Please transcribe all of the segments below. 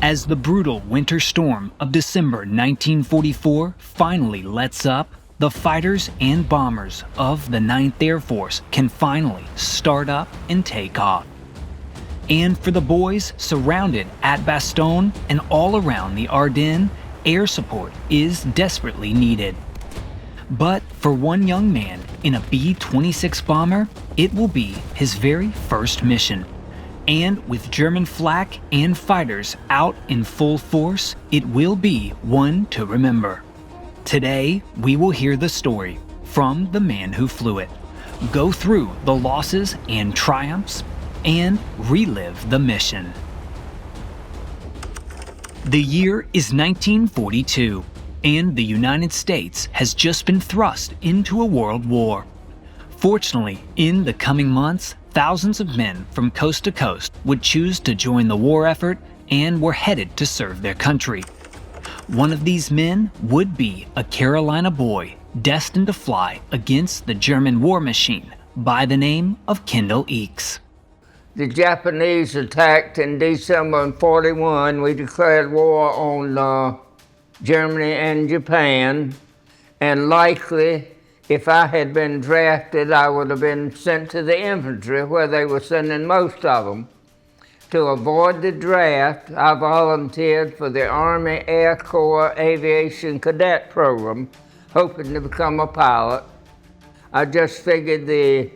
As the brutal winter storm of December 1944 finally lets up, the fighters and bombers of the 9th Air Force can finally start up and take off. And for the boys surrounded at Bastogne and all around the Ardennes, air support is desperately needed. But for one young man in a B-26 bomber, it will be his very first mission. And with German flak and fighters out in full force, it will be one to remember. Today, we will hear the story from the man who flew it, go through the losses and triumphs, and relive the mission. The year is 1942, and the United States has just been thrust into a world war. Fortunately, in the coming months, thousands of men from coast to coast would choose to join the war effort and were headed to serve their country. One of these men would be a Carolina boy destined to fly against the German war machine by the name of Kendall Eakes. The Japanese attacked in December of '41. We declared war on Germany and Japan, and likely, if I had been drafted, I would have been sent to the infantry, where they were sending most of them. To avoid the draft, I volunteered for the Army Air Corps Aviation Cadet Program, hoping to become a pilot. I just figured the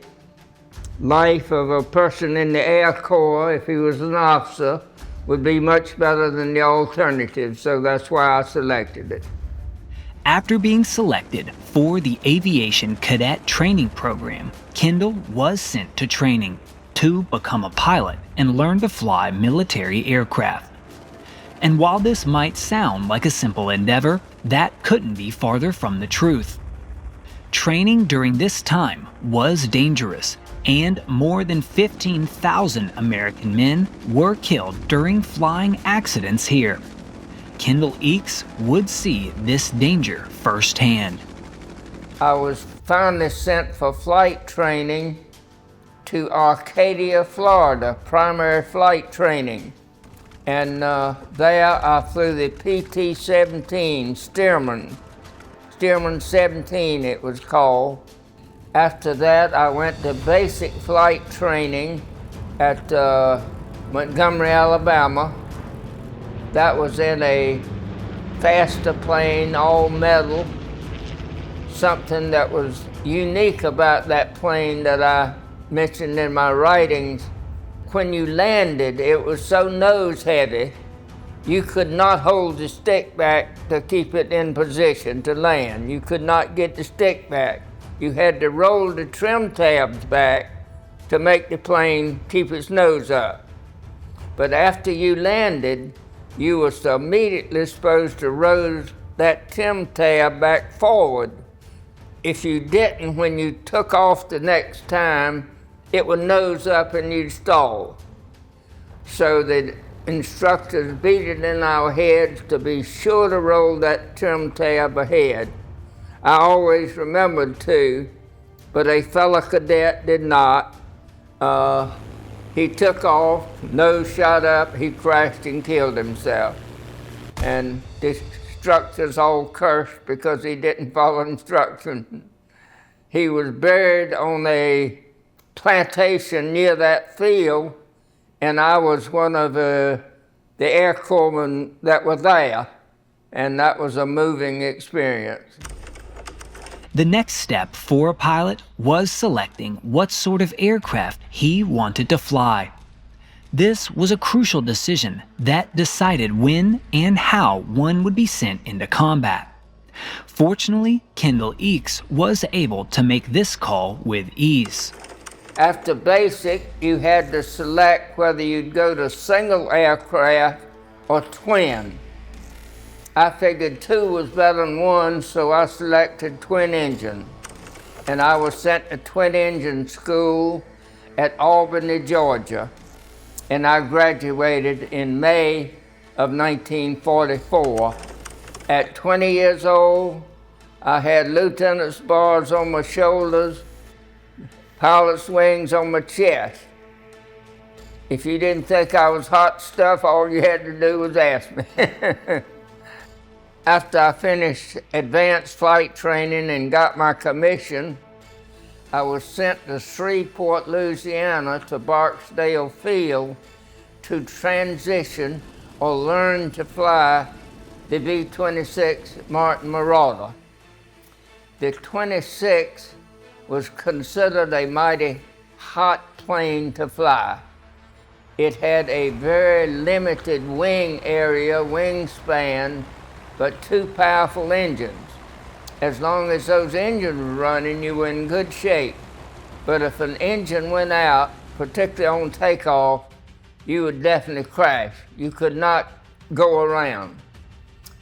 life of a person in the Air Corps, if he was an officer, would be much better than the alternative, so that's why I selected it. After being selected for the Aviation Cadet Training Program, Kendall was sent to training to become a pilot and learn to fly military aircraft. And while this might sound like a simple endeavor, that couldn't be farther from the truth. Training during this time was dangerous, and more than 15,000 American men were killed during flying accidents here. Kendall Eakes would see this danger firsthand. I was finally sent for flight training to Arcadia, Florida, primary flight training. And there I flew the PT-17 Stearman 17 it was called. After that, I went to basic flight training at Montgomery, Alabama. That was in a faster plane, all metal. Something that was unique about that plane that I mentioned in my writings, when you landed, it was so nose heavy, you could not hold the stick back to keep it in position to land. You could not get the stick back. You had to roll the trim tabs back to make the plane keep its nose up. But after you landed, you were immediately supposed to roll that trim tab back forward. If you didn't, when you took off the next time, it would nose up and you'd stall. So the instructors beat it in our heads to be sure to roll that trim tab ahead. I always remembered to, but a fellow cadet did not. He took off, nose shot up, he crashed and killed himself. And the instructors all cursed because he didn't follow instructions. He was buried on a plantation near that field, and I was one of the Air Corpsmen that were there, and that was a moving experience. The next step for a pilot was selecting what sort of aircraft he wanted to fly. This was a crucial decision that decided when and how one would be sent into combat. Fortunately, Kendall Eakes was able to make this call with ease. After basic, you had to select whether you'd go to single aircraft or twin. I figured two was better than one, so I selected twin engine. And I was sent to twin engine school at Albany, Georgia. And I graduated in May of 1944. At 20 years old, I had lieutenant's bars on my shoulders, pilot's wings on my chest. If you didn't think I was hot stuff, all you had to do was ask me. After I finished advanced flight training and got my commission, I was sent to Shreveport, Louisiana to Barksdale Field to transition or learn to fly the B-26 Martin Marauder. The 26 was considered a mighty hot plane to fly. It had a very limited wing area, wingspan, but two powerful engines. As long as those engines were running, you were in good shape. But if an engine went out, particularly on takeoff, you would definitely crash. You could not go around.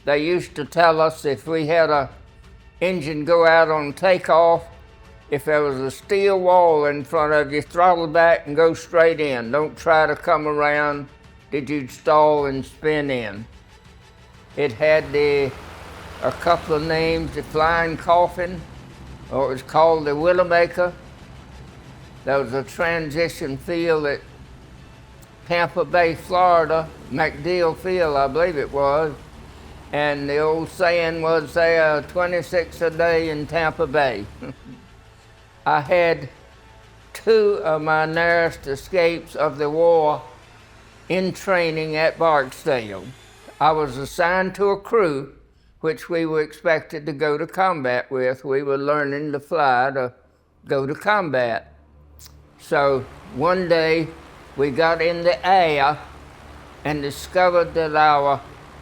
They used to tell us if we had an engine go out on takeoff, if there was a steel wall in front of you, throttle back and go straight in. Don't try to come around, that you'd stall and spin in. It had a couple of names, the Flying Coffin, or it was called the Widowmaker. There was a transition field at Tampa Bay, Florida, MacDill Field, I believe it was. And the old saying was, there are 26 a day in Tampa Bay. I had two of my nearest escapes of the war in training at Barksdale. I was assigned to a crew which we were expected to go to combat with. We were learning to fly to go to combat. So one day we got in the air and discovered that our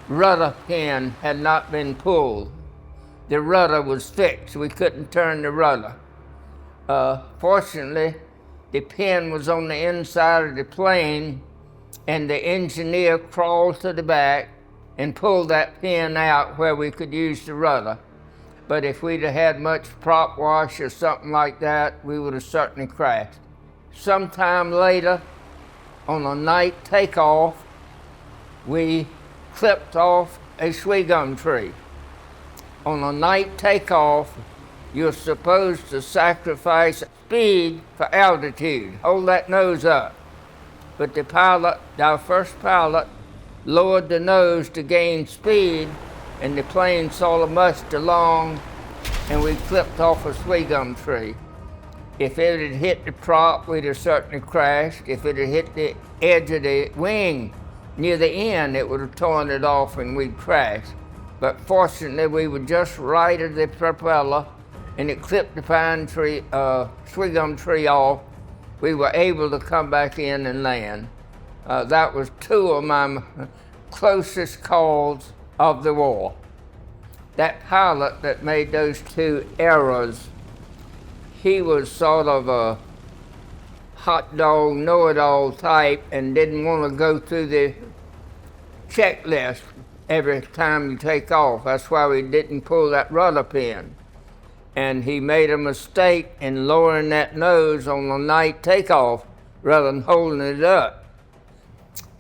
rudder pin had not been pulled. The rudder was fixed. We couldn't turn the rudder. Fortunately, the pin was on the inside of the plane, and the engineer crawled to the back and pulled that pin out where we could use the rudder. But if we'd have had much prop wash or something like that, we would have certainly crashed. Sometime later, on a night takeoff, we clipped off a sweetgum tree. On a night takeoff, you're supposed to sacrifice speed for altitude. Hold that nose up. But the pilot, our first pilot, lowered the nose to gain speed, and the plane sort of mushed along, and we clipped off a sweetgum tree. If it had hit the prop, we'd have certainly crashed. If it had hit the edge of the wing near the end, it would have torn it off and we'd crashed. But fortunately, we were just right of the propeller, and it clipped the pine tree, sweetgum tree off. We were able to come back in and land. That was two of my closest calls of the war. That pilot that made those two errors, he was sort of a hot dog, know-it-all type and didn't want to go through the checklist every time you take off. That's why we didn't pull that rudder pin. And he made a mistake in lowering that nose on the night takeoff rather than holding it up.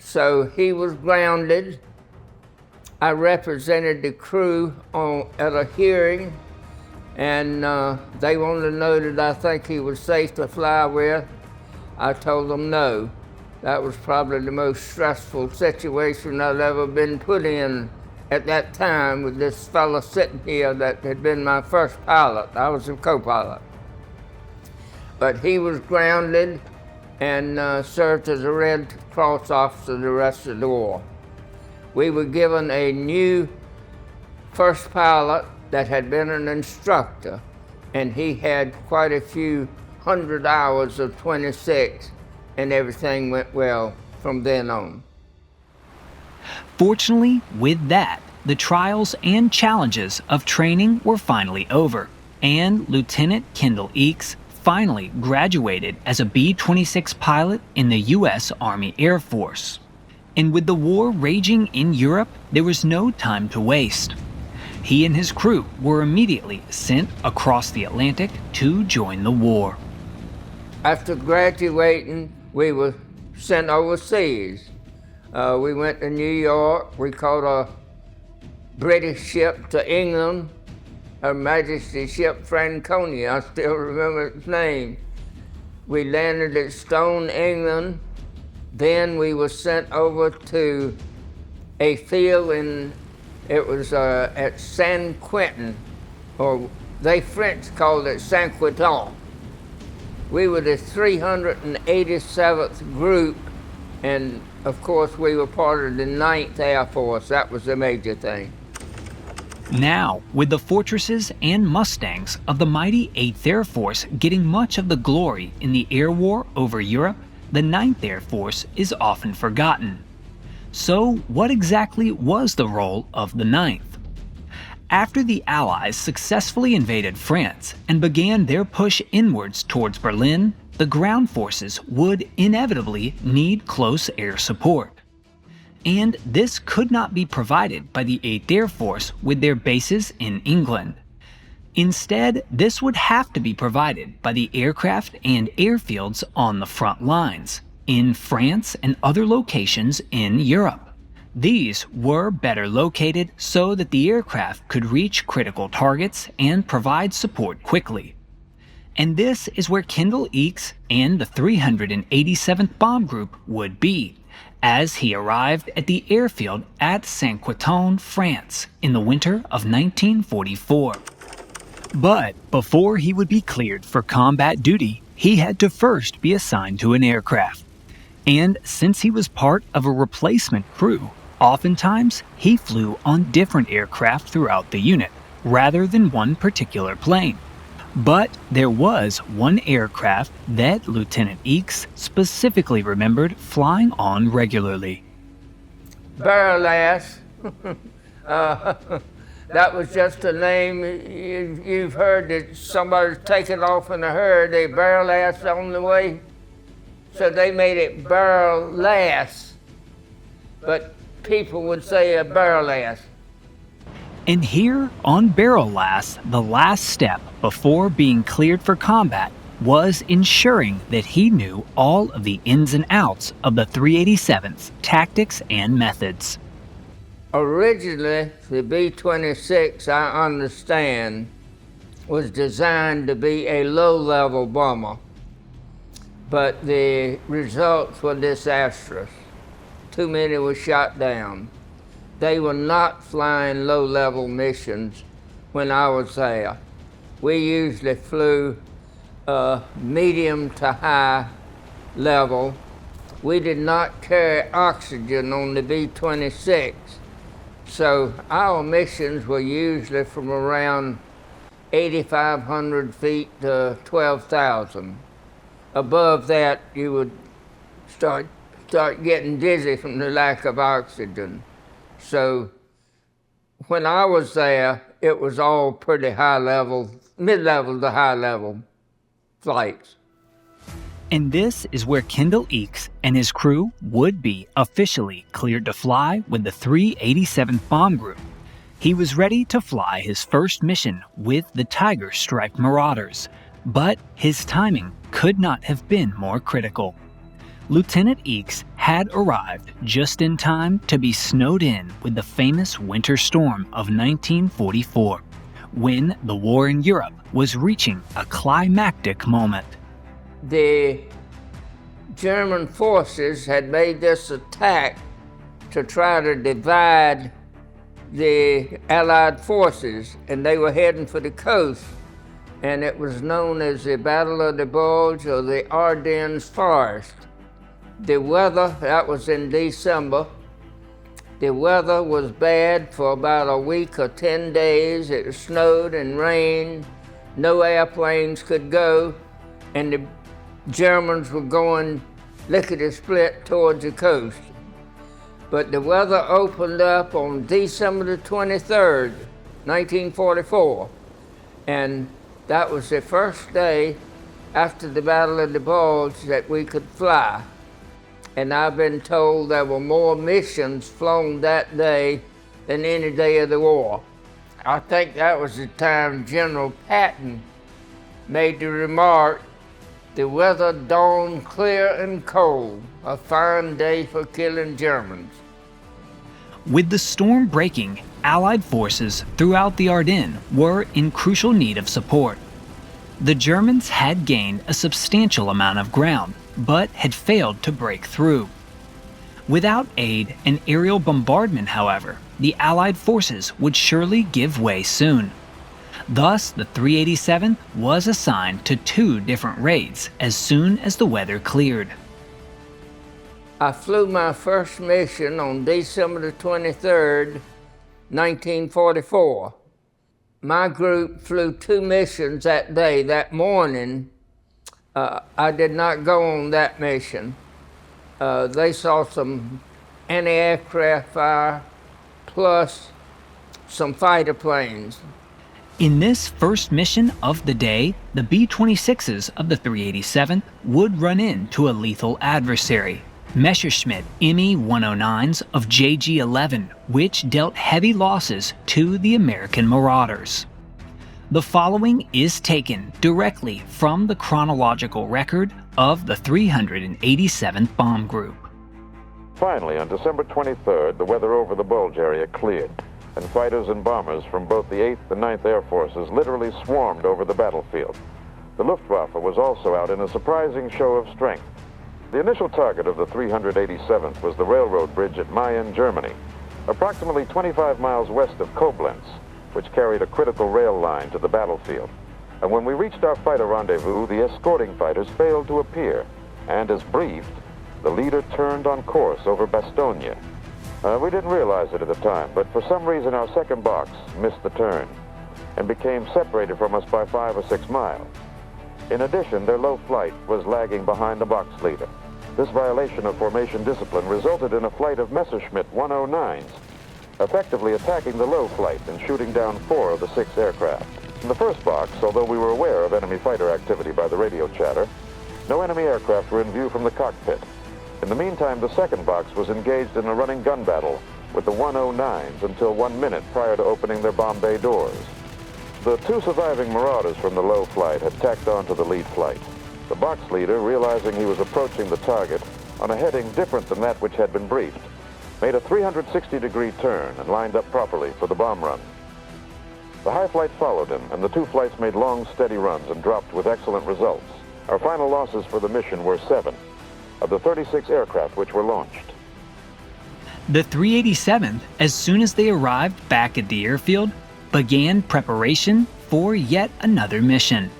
So he was grounded. I represented the crew at a hearing, and they wanted to know that I think he was safe to fly with. I told them no. That was probably the most stressful situation I'd ever been put in at that time, with this fellow sitting here that had been my first pilot. I was a co-pilot. But he was grounded and served as a Red Cross officer the rest of the war. We were given a new first pilot that had been an instructor, and he had quite a few hundred hours of 26, and everything went well from then on. Fortunately, with that, the trials and challenges of training were finally over, and Lieutenant Kendall Eakes finally graduated as a B-26 pilot in the U.S. Army Air Force. And with the war raging in Europe, there was no time to waste. He and his crew were immediately sent across the Atlantic to join the war. After graduating, we were sent overseas. We went to New York. We caught a British ship to England, Her Majesty's ship Franconia. I still remember its name. We landed at Stone, England, Then we were sent over to a field it was at San Quentin, or they French called it Saint Quentin. We were the 387th group, and of course we were part of the 9th Air Force. That was the major thing. Now, with the Fortresses and Mustangs of the mighty 8th Air Force getting much of the glory in the air war over Europe, the 9th Air Force is often forgotten. So, what exactly was the role of the 9th? After the Allies successfully invaded France and began their push inwards towards Berlin, the ground forces would inevitably need close air support. And this could not be provided by the 8th Air Force with their bases in England. Instead, this would have to be provided by the aircraft and airfields on the front lines, in France and other locations in Europe. These were better located so that the aircraft could reach critical targets and provide support quickly. And this is where Kendall Eakes and the 387th Bomb Group would be, as he arrived at the airfield at Saint Quentin, France, in the winter of 1944. But before he would be cleared for combat duty, he had to first be assigned to an aircraft. And since he was part of a replacement crew, oftentimes he flew on different aircraft throughout the unit, rather than one particular plane. But there was one aircraft that Lieutenant Eakes specifically remembered flying on regularly. Barrel-ass. That was just a name. You've heard that somebody's taken off in a hurry, they barrel-ass on the way. So they made it barrel-ass. But people would say a barrel-ass. And here on Barrel-ass, the last step before being cleared for combat was ensuring that he knew all of the ins and outs of the 387's tactics and methods. Originally, the B-26, I understand, was designed to be a low-level bomber, but the results were disastrous. Too many were shot down. They were not flying low-level missions when I was there. We usually flew medium to high level. We did not carry oxygen on the B-26, so our missions were usually from around 8,500 feet to 12,000. Above that, you would start getting dizzy from the lack of oxygen. So when I was there, it was all pretty high level, mid-level to high level flights. And this is where Kendall Eakes and his crew would be officially cleared to fly with the 387th Bomb Group. He was ready to fly his first mission with the Tiger Striped Marauders, but his timing could not have been more critical. Lieutenant Eakes had arrived just in time to be snowed in with the famous winter storm of 1944, when the war in Europe was reaching a climactic moment. The German forces had made this attack to try to divide the Allied forces, and they were heading for the coast, and it was known as the Battle of the Bulge or the Ardennes Forest. The weather, that was in December, the weather was bad for about a week or 10 days. It snowed and rained, no airplanes could go, and the Germans were going lickety-split towards the coast. But the weather opened up on December the 23rd, 1944, and that was the first day after the Battle of the Bulge that we could fly. And I've been told there were more missions flown that day than any day of the war. I think that was the time General Patton made the remark, "The weather dawned clear and cold, a fine day for killing Germans." With the storm breaking, Allied forces throughout the Ardennes were in crucial need of support. The Germans had gained a substantial amount of ground, but had failed to break through. Without aid and aerial bombardment, however, the Allied forces would surely give way soon. Thus, the 387th was assigned to 2 different raids as soon as the weather cleared. I flew my first mission on December the 23rd, 1944. My group flew 2 missions that day. That morning, I did not go on that mission. They saw some anti-aircraft fire plus some fighter planes. In this first mission of the day, the B-26s of the 387th would run into a lethal adversary, Messerschmitt Me-109s of JG-11, which dealt heavy losses to the American Marauders. The following is taken directly from the chronological record of the 387th Bomb Group. Finally, on December 23rd, the weather over the Bulge area cleared, and fighters and bombers from both the 8th and 9th Air Forces literally swarmed over the battlefield. The Luftwaffe was also out in a surprising show of strength. The initial target of the 387th was the railroad bridge at Mayen, Germany, approximately 25 miles west of Koblenz, which carried a critical rail line to the battlefield. And when we reached our fighter rendezvous, the escorting fighters failed to appear, and as briefed, the leader turned on course over Bastogne. We didn't realize it at the time, but for some reason our second box missed the turn and became separated from us by 5 or 6 miles. In addition, their low flight was lagging behind the box leader. This violation of formation discipline resulted in a flight of Messerschmitt 109s, effectively attacking the low flight and shooting down 4 of the 6 aircraft. In the first box, although we were aware of enemy fighter activity by the radio chatter, no enemy aircraft were in view from the cockpit. In the meantime, the second box was engaged in a running gun battle with the 109s until 1 minute prior to opening their bomb bay doors. The 2 surviving Marauders from the low flight had tacked on to the lead flight. The box leader, realizing he was approaching the target on a heading different than that which had been briefed, made a 360-degree turn and lined up properly for the bomb run. The high flight followed him, and the 2 flights made long, steady runs and dropped with excellent results. Our final losses for the mission were 7 of the 36 aircraft which were launched. The 387th, as soon as they arrived back at the airfield, began preparation for yet another mission.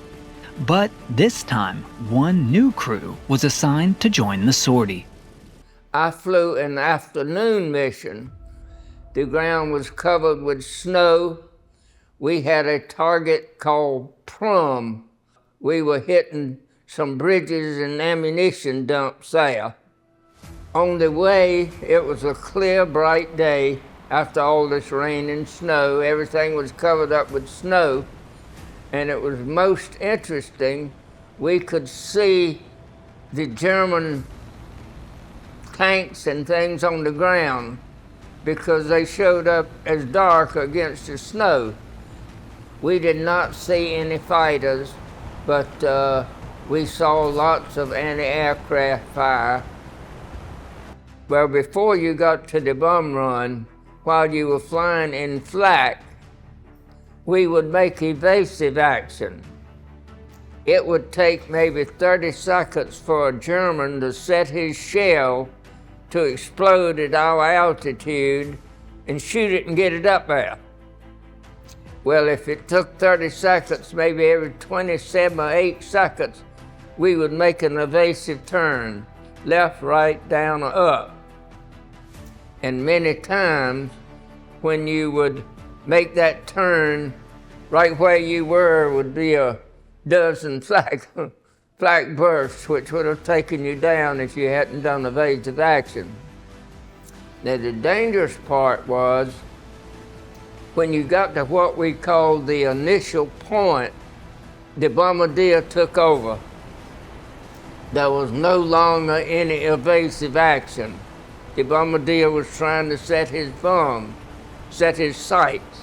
But this time, one new crew was assigned to join the sortie. I flew an afternoon mission. The ground was covered with snow. We had a target called Prum. We were hitting some bridges and ammunition dumps there. On the way, it was a clear, bright day. After all this rain and snow, everything was covered up with snow, and it was most interesting. We could see the German tanks and things on the ground because they showed up as dark against the snow. We did not see any fighters, but we saw lots of anti-aircraft fire. Well, before you got to the bomb run, while you were flying in flak, we would make evasive action. It would take maybe 30 seconds for a German to set his shell to explode at our altitude and shoot it and get it up there. Well, if it took 30 seconds, maybe every 27 or 8 seconds, we would make an evasive turn, left, right, down, or up. And many times, when you would make that turn, right where you were would be a dozen flak bursts, which would have taken you down if you hadn't done evasive action. Now, the dangerous part was when you got to what we called the initial point, the bombardier took over. There was no longer any evasive action. The bombardier was trying to set his bomb, set his sights.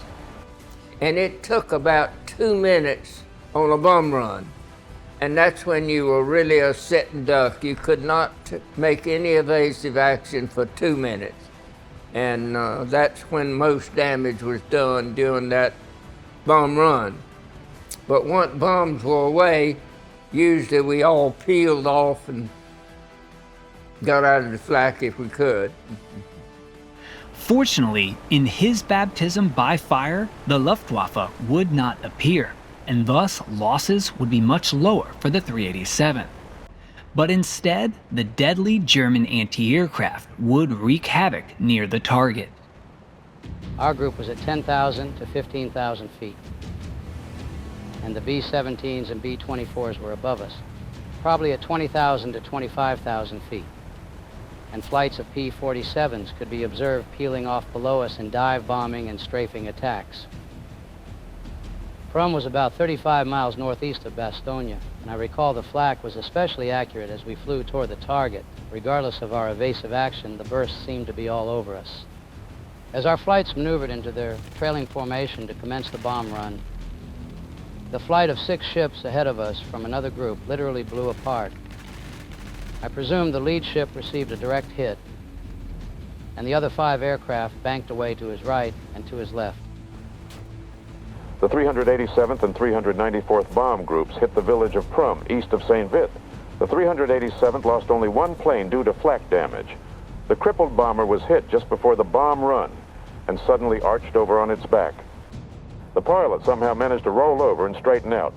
And it took about 2 minutes on a bomb run. And that's when you were really a sitting duck. You could not make any evasive action for 2 minutes. And that's when most damage was done during that bomb run. But once bombs were away, usually we all peeled off and got out of the flak if we could. Fortunately, in his baptism by fire, the Luftwaffe would not appear, and thus losses would be much lower for the 387th. But instead, the deadly German anti-aircraft would wreak havoc near the target. Our group was at 10,000 to 15,000 feet, and the B-17s and B-24s were above us, probably at 20,000 to 25,000 feet. And flights of P-47s could be observed peeling off below us in dive bombing and strafing attacks. Prum was about 35 miles northeast of Bastogne, and I recall the flak was especially accurate as we flew toward the target. Regardless of our evasive action, the bursts seemed to be all over us. As our flights maneuvered into their trailing formation to commence the bomb run, the flight of 6 ships ahead of us from another group literally blew apart. I presume the lead ship received a direct hit, and the other 5 aircraft banked away to his right and to his left. The 387th and 394th bomb groups hit the village of Prum, east of St. Vith. The 387th lost only 1 plane due to flak damage. The crippled bomber was hit just before the bomb run and suddenly arched over on its back. The pilot somehow managed to roll over and straighten out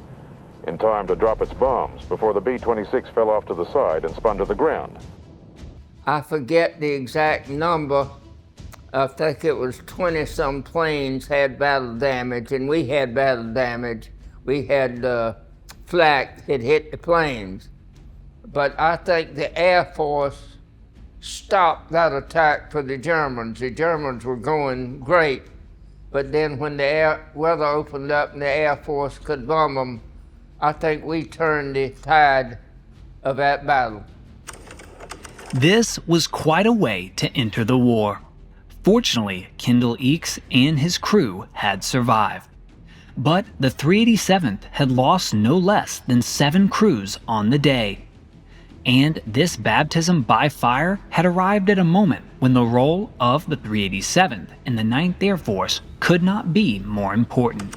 in time to drop its bombs before the B-26 fell off to the side and spun to the ground. I forget the exact number. I think it was 20-some planes had battle damage, and we had battle damage. We had flak that hit the planes. But I think the Air Force stopped that attack for the Germans. The Germans were going great, but then when the weather opened up and the Air Force could bomb them, I think we turned the tide of that battle. This was quite a way to enter the war. Fortunately, Kendall Eakes and his crew had survived. But the 387th had lost no less than 7 crews on the day. And this baptism by fire had arrived at a moment when the role of the 387th and the 9th Air Force could not be more important.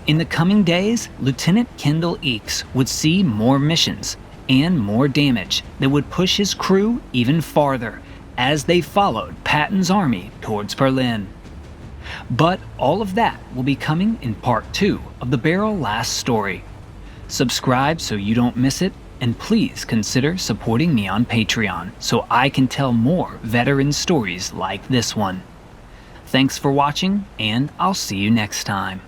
In the coming days, Lieutenant Kendall Eakes would see more missions and more damage that would push his crew even farther as they followed Patton's army towards Berlin. But all of that will be coming in part 2 of the Barrel Last story. Subscribe so you don't miss it, and please consider supporting me on Patreon so I can tell more veteran stories like this one. Thanks for watching, and I'll see you next time.